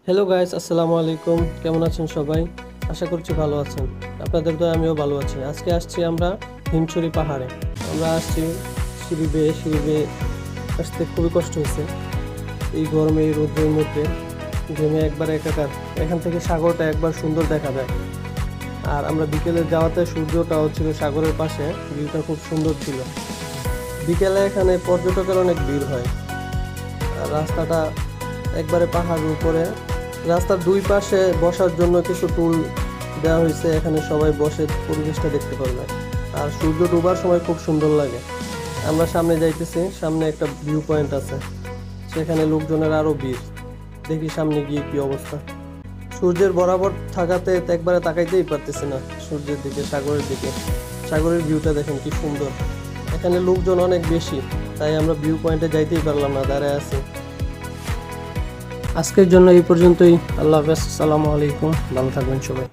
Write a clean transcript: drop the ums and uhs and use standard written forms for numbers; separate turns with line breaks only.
Hello guys, আসসালামু আলাইকুম। কেমন আছেন সবাই? আশা করছি ভালো আছেন। আপনাদের তো আমিও ভালো আছি। আজকে আসছি আমরা হিমছড়ি পাহাড়ে। আমরা আসছি সিঁড়ি বেয়ে আসতে খুবই কষ্ট হয়েছে এই গরমে, এই রোদের মধ্যে ঘেমে একবার একাকার। এখান থেকে সাগরটা একবার সুন্দর দেখা যায়। আর আমরা বিকেলে যাওয়াতে সূর্যটাও ছিল সাগরের পাশে, ভিউটা খুব সুন্দর ছিল। বিকেলে এখানে পর্যটকের অনেক ভিড় হয়। আর রাস্তাটা একবারে পাহাড়ের উপরে। রাস্তার দুই পাশে বসার জন্য কিছু টুল দেওয়া হয়েছে, এখানে সবাই বসে পরিবেশটা দেখতে পারবে। আর সূর্য ডোবার সময় খুব সুন্দর লাগে। আমরা সামনে যাইতেছি, সামনে একটা ভিউ পয়েন্ট আছে, সেখানে লোকজনের আরো ভিড়। দেখি সামনে গিয়ে কি অবস্থা। সূর্যের বরাবর থাকাতে একবারে তাকাইতেই পারতেছি না সূর্যের দিকে, সাগরের দিকে। সাগরের ভিউটা দেখেন কি সুন্দর। এখানে লোকজন অনেক বেশি, তাই আমরা ভিউ পয়েন্টে যাইতেই পারলাম না, দাঁড়ায় আছি। আজকের জন্য এই পর্যন্তই। আল্লাহ হাফেজ, আসসালামু আলাইকুম। ভালো থাকবেন সবাই।